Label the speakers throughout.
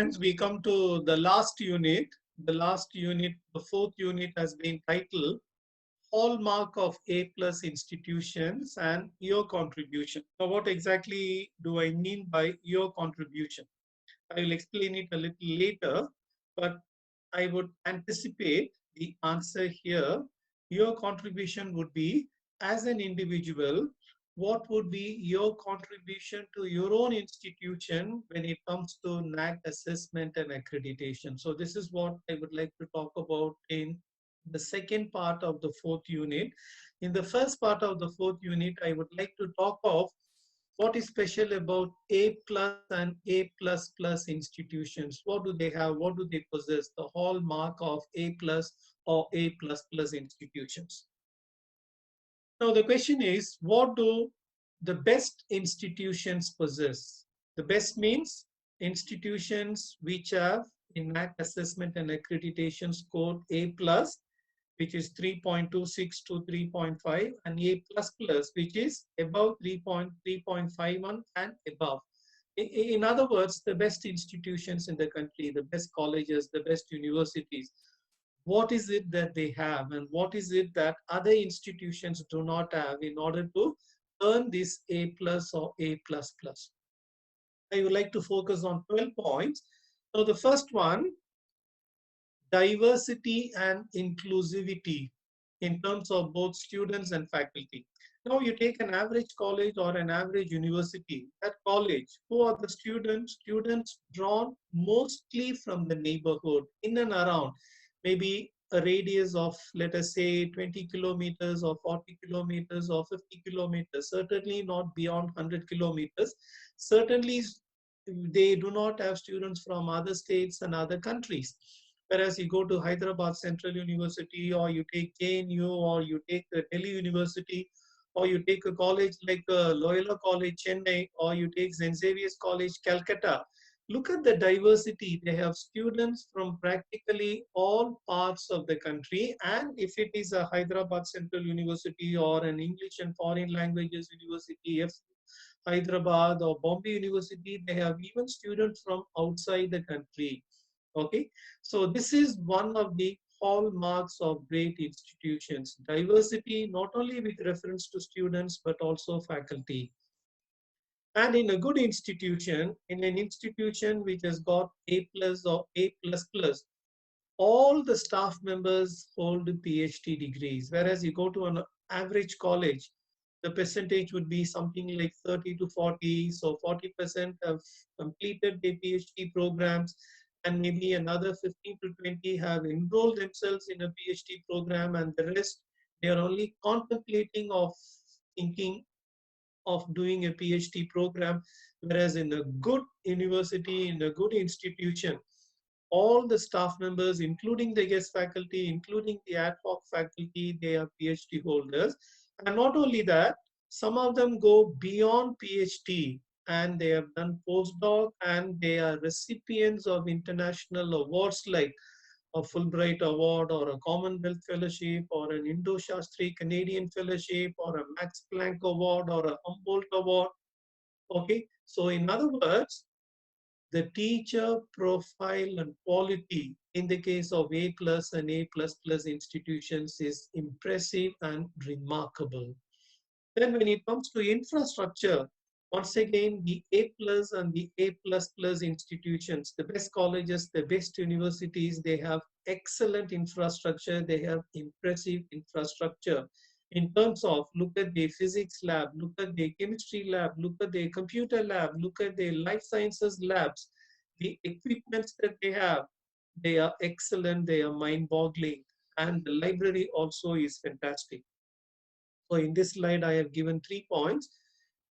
Speaker 1: Friends, we come to the last unit. The last unit, the fourth unit, has been titled Hallmark of A plus institutions and your contribution. Now, what exactly do I mean by your contribution? I will explain it a little later, but I would anticipate the answer here. Your contribution would be, as an individual, what would be your contribution to your own institution when it comes to NAAC assessment and accreditation? So this is what I would like to talk about in the second part of the fourth unit. In the first part of the fourth unit, I would like to talk of what is special about A plus and A plus plus institutions. What do they have? What do they possess? The hallmark of A plus or A plus plus institutions. Now the question is, what do the best institutions possess? The best means institutions which have in NAAC assessment and accreditation scored A plus, which is 3.26 to 3.5, and A plus plus, which is above 3.51 and above. In other words, the best institutions in the country, the best colleges, the best universities, what is it that they have and what is it that other institutions do not have in order to earn this A plus or A plus plus. I would like to focus on 12 points. So the first one, diversity and inclusivity in terms of both students and faculty. Now you take an average college or an average university. At college, who are the students? Students drawn mostly from the neighborhood, in and around, maybe a radius of, let us say, 20 kilometers or 40 kilometers or 50 kilometers, certainly not beyond 100 kilometers. Certainly, they do not have students from other states and other countries. Whereas you go to Hyderabad Central University, or you take JNU, or you take the Delhi University, or you take a college like Loyola College, Chennai, or you take St. Xavier's College, Calcutta. Look at the diversity. They have students from practically all parts of the country. And if it is a Hyderabad Central University or an English and Foreign Languages University, Hyderabad or Bombay University, they have even students from outside the country. Okay, so this is one of the hallmarks of great institutions. Diversity, not only with reference to students, but also faculty. And in a good institution, in an institution which has got A plus or A plus plus, all the staff members hold PhD degrees. Whereas you go to an average college, the percentage would be something like 30 to 40. So 40% have completed their PhD programs, and maybe another 15 to 20 have enrolled themselves in a PhD program, and the rest, they are only contemplating of thinking of doing a PhD program. Whereas in a good university, in a good institution, all the staff members, including the guest faculty, including the ad hoc faculty, they are PhD holders. And not only that, some of them go beyond PhD and they have done postdoc, and they are recipients of international awards like a Fulbright Award or a Commonwealth Fellowship or an Indo-Shastri Canadian Fellowship or a Max Planck Award or a Humboldt Award. Okay, so in other words, the teacher profile and quality in the case of A plus and A plus plus institutions is impressive and remarkable. Then when it comes to infrastructure, once again, the A plus and the A plus plus institutions, the best colleges, the best universities, they have excellent infrastructure. They have impressive infrastructure in terms of, look at the physics lab, look at the chemistry lab, look at the computer lab, look at the life sciences labs. The equipments that they are excellent, they are mind-boggling, and the library also is fantastic. So in this slide, I have given 3 points.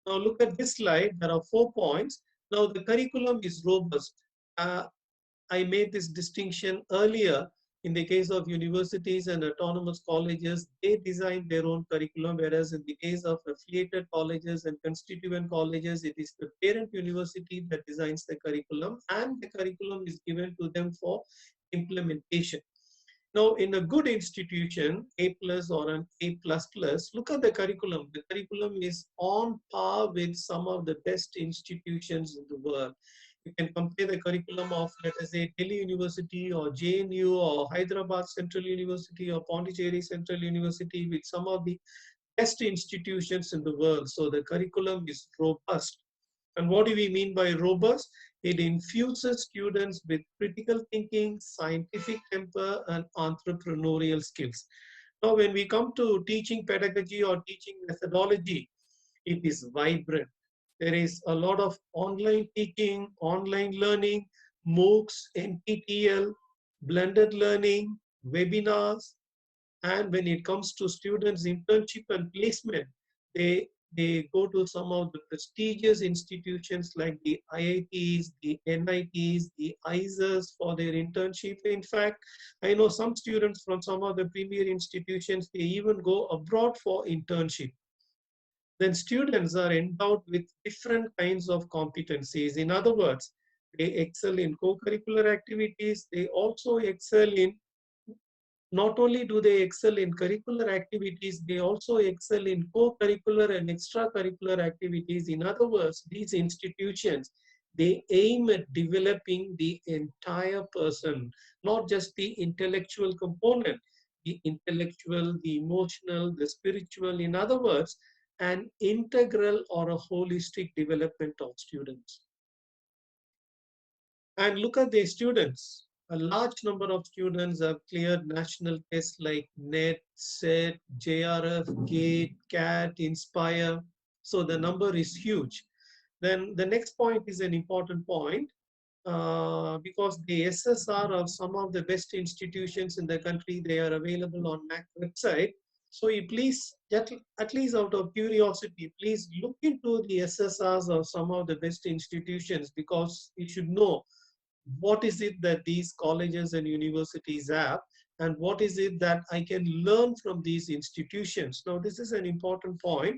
Speaker 1: Now look at this slide, there are 4 points. Now the curriculum is robust. I made this distinction earlier. In the case of universities and autonomous colleges, they design their own curriculum, whereas in the case of affiliated colleges and constituent colleges, it is the parent university that designs the curriculum, and the curriculum is given to them for implementation. Now, in a good institution, A plus or an A plus plus, look at the curriculum. The curriculum is on par with some of the best institutions in the world. You can compare the curriculum of, let us say, Delhi University or JNU or Hyderabad Central University or Pondicherry Central University with some of the best institutions in the world. So the curriculum is robust. And what do we mean by robust? It infuses students with critical thinking, scientific temper, and entrepreneurial skills. Now, when we come to teaching pedagogy or teaching methodology, it is vibrant. There is a lot of online teaching, online learning, MOOCs, NPTEL, blended learning, webinars, and when it comes to students' internship and placement, they go to some of the prestigious institutions like the IITs, the NITs, the ISers for their internship. In fact, I know some students from some of the premier institutions, they even go abroad for internship. Then students are endowed with different kinds of competencies. In other words, they excel in co-curricular activities, they also excel in, not only do they excel in curricular activities, they also excel in co-curricular and extracurricular activities. In other words, these institutions, they aim at developing the entire person, not just the intellectual component, the intellectual, the emotional, the spiritual. In other words, an integral or a holistic development of students. And look at the students. A large number of students have cleared national tests like NET, SET, JRF, GATE, CAT, Inspire. So the number is huge. Then the next point is an important point because the SSR of some of the best institutions in the country, they are available on NAAC website. So you please, at least out of curiosity, please look into the SSRs of some of the best institutions because you should know what is it that these colleges and universities have and what is it that I can learn from these institutions. Now, this is an important point.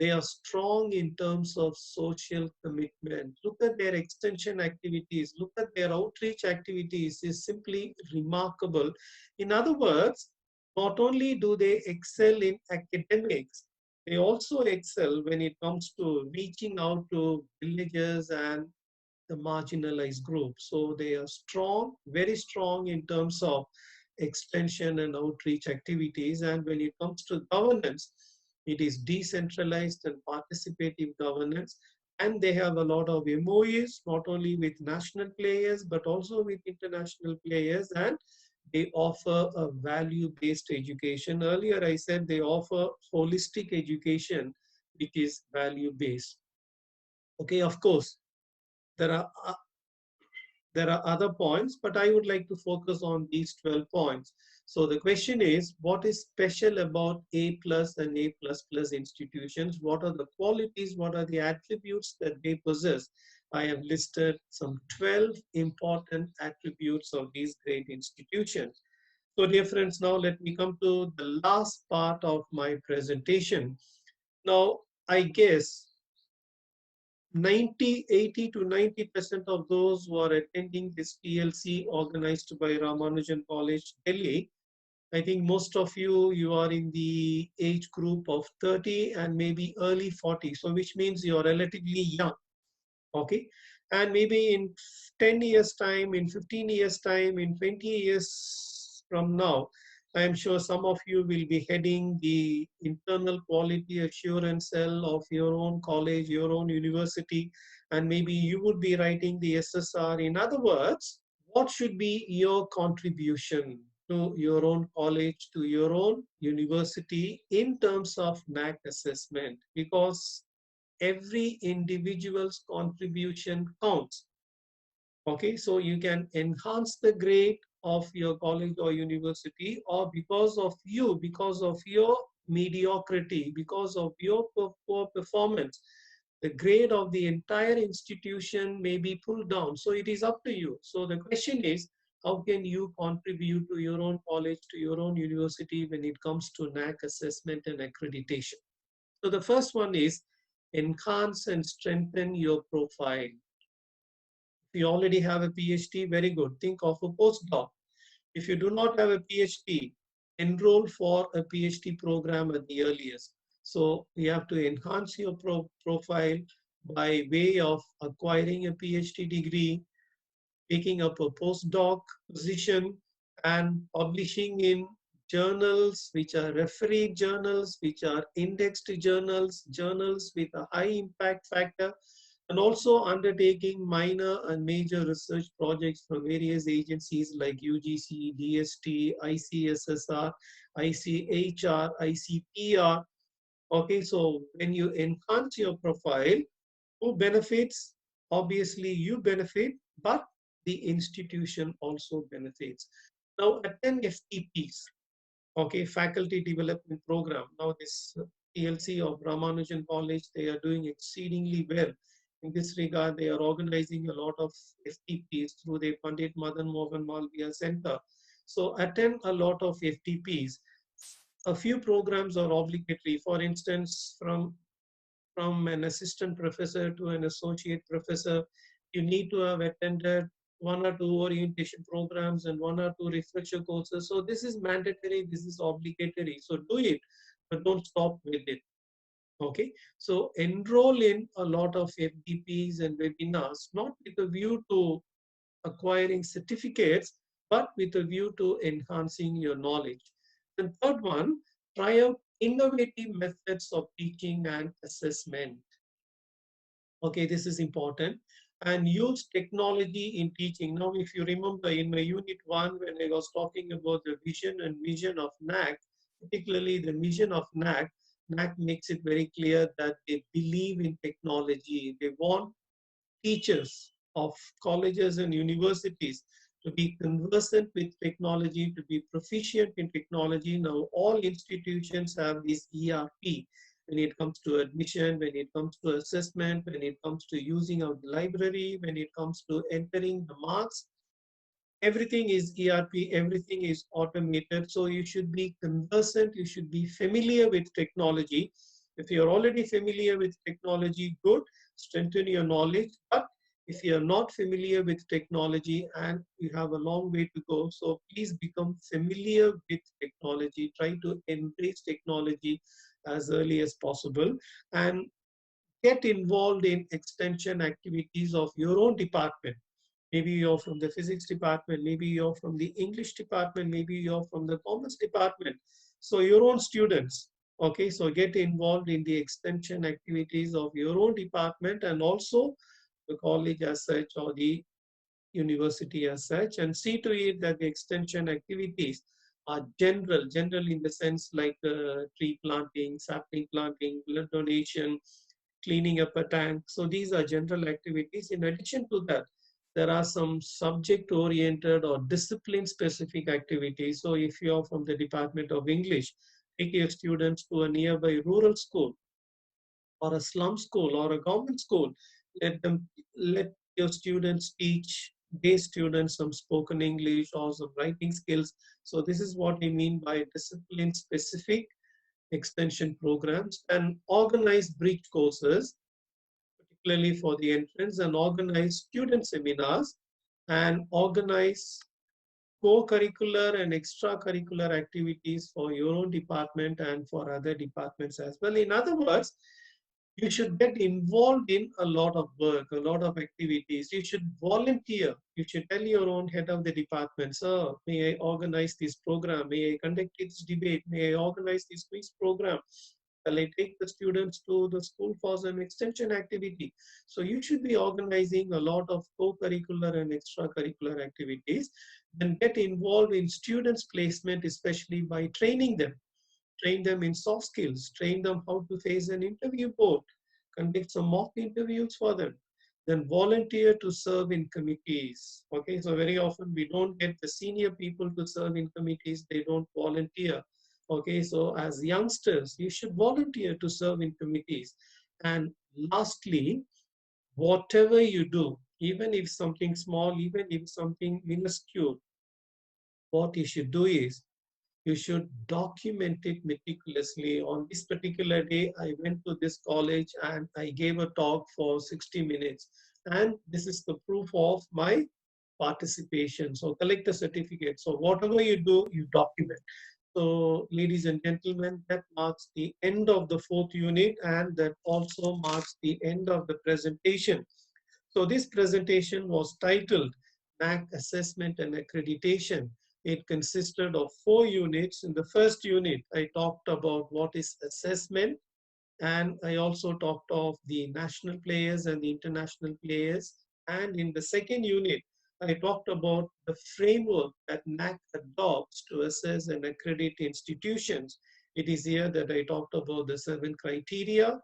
Speaker 1: They are strong in terms of social commitment. Look at their extension activities. Look at their outreach activities. Is simply remarkable. In other words, not only do they excel in academics, they also excel when it comes to reaching out to villages and the marginalized group. So they are strong, very strong in terms of extension and outreach activities. And when it comes to governance, it is decentralized and participative governance. And they have a lot of MOUs, not only with national players, but also with international players. And they offer a value-based education. Earlier, I said they offer holistic education, which is value-based. Okay, of course, there are other points, but I would like to focus on these 12 points. So the question is, what is special about A plus and A plus plus institutions? What are the qualities? What are the attributes that they possess? I have listed some 12 important attributes of these great institutions. So dear friends, now let me come to the last part of my presentation. Now, I guess 80 to 90% of those who are attending this PLC organized by Ramanujan College, Delhi, I think most of you are in the age group of 30 and maybe early 40. So which means you're relatively young. Okay. And maybe in 10 years time, in 15 years time, in 20 years from now, I am sure some of you will be heading the internal quality assurance cell of your own college, your own university, and maybe you would be writing the SSR. In other words, what should be your contribution to your own college, to your own university in terms of NAAC assessment? Because every individual's contribution counts. Okay, so you can enhance the grade of your college or university, or because of you, because of your mediocrity, because of your poor performance, the grade of the entire institution may be pulled down. So it is up to you. So the question is, how can you contribute to your own college, to your own university when it comes to NAAC assessment and accreditation? So the first one is enhance and strengthen your profile. If you already have a PhD, very good. Think of a postdoc. If you do not have a PhD, enroll for a PhD program at the earliest. So you have to enhance your profile, by way of acquiring a PhD degree, taking up a postdoc position, and publishing in journals which are refereed journals, which are indexed journals, journals with a high impact factor, and also undertaking minor and major research projects for various agencies like UGC, DST, ICSSR, ICHR, ICPR. Okay, so when you enhance your profile, who benefits? Obviously, you benefit, but the institution also benefits. Now, attend FDPs, okay, Faculty Development Program. Now, this TLC of Ramanujan College, they are doing exceedingly well. In this regard, they are organizing a lot of FDPs through the Pandit Madan Mohan Malviya Center. So, attend a lot of FDPs. A few programs are obligatory. For instance, from an assistant professor to an associate professor, you need to have attended one or two orientation programs and one or two refresher courses. So this is mandatory, this is obligatory. So do it, but don't stop with it. Okay, so enroll in a lot of FDPs and webinars, not with a view to acquiring certificates, but with a view to enhancing your knowledge. And third one, try out innovative methods of teaching and assessment. Okay, this is important. And use technology in teaching. Now, if you remember in my unit one, when I was talking about the vision and mission of NAAC, particularly the mission of NAAC, NAAC makes it very clear that they believe in technology. They want teachers of colleges and universities to be conversant with technology, to be proficient in technology. Now, all institutions have this ERP when it comes to admission, when it comes to assessment, when it comes to using of the library, when it comes to entering the marks. Everything is ERP, everything is automated. So you should be conversant, you should be familiar with technology. If you're already familiar with technology, good, strengthen your knowledge. But if you're not familiar with technology and you have a long way to go, so please become familiar with technology. Try to embrace technology as early as possible and get involved in extension activities of your own department. Maybe you're from the physics department, maybe you're from the English department, maybe you're from the commerce department. So your own students, okay, so get involved in the extension activities of your own department and also the college as such or the university as such, and see to it that the extension activities are general in the sense like tree planting, sapling planting, blood donation, cleaning up a tank. So these are general activities. In addition to that, there are some subject oriented or discipline specific activities. So if you're from the Department of English, take your students to a nearby rural school or a slum school or a government school. Let your students teach these students some spoken English or some writing skills. So this is what I mean by discipline specific extension programs, and organize bridge courses, particularly for the entrance, and organize student seminars and organize co-curricular and extracurricular activities for your own department and for other departments as well. In other words, you should get involved in a lot of work, a lot of activities. You should volunteer. You should tell your own head of the department, sir, may I organize this program? May I conduct this debate? May I organize this quiz program? Shall I take the students to the school for some extension activity? So you should be organizing a lot of co-curricular and extracurricular activities. Then get involved in students' placement, especially by training them. Train them in soft skills, train them how to face an interview board, conduct some mock interviews for them, then volunteer to serve in committees. Okay, so very often we don't get the senior people to serve in committees, they don't volunteer. Okay, so as youngsters, you should volunteer to serve in committees. And lastly, whatever you do, even if something small, even if something minuscule, what you should do is you should document it meticulously. On this particular day, I went to this college and I gave a talk for 60 minutes. And this is the proof of my participation. So collect the certificate. So whatever you do, you document. So, ladies and gentlemen, that marks the end of the fourth unit, and that also marks the end of the presentation. So this presentation was titled NAAC Assessment and Accreditation. It consisted of 4 units. In the first unit, I talked about what is assessment, and I also talked of the national players and the international players. And in the second unit, I talked about the framework that NAAC adopts to assess and accredit institutions. It is here that I talked about the 7 criteria.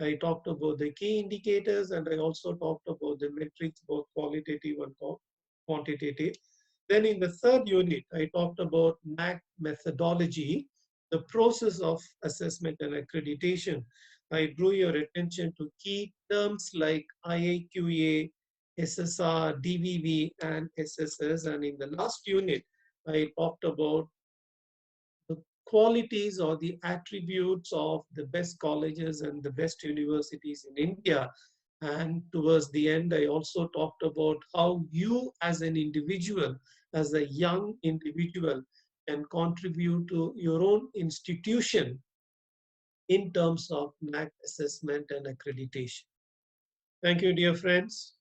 Speaker 1: I talked about the key indicators, and I also talked about the metrics, both qualitative and quantitative. Then in the third unit, I talked about NAAC methodology, the process of assessment and accreditation. I drew your attention to key terms like IAQA, SSR, DVV, and SSS. And in the last unit, I talked about the qualities or the attributes of the best colleges and the best universities in India. And towards the end, I also talked about how you as an individual, as a young individual, can contribute to your own institution in terms of NAAC assessment and accreditation. Thank you, dear friends.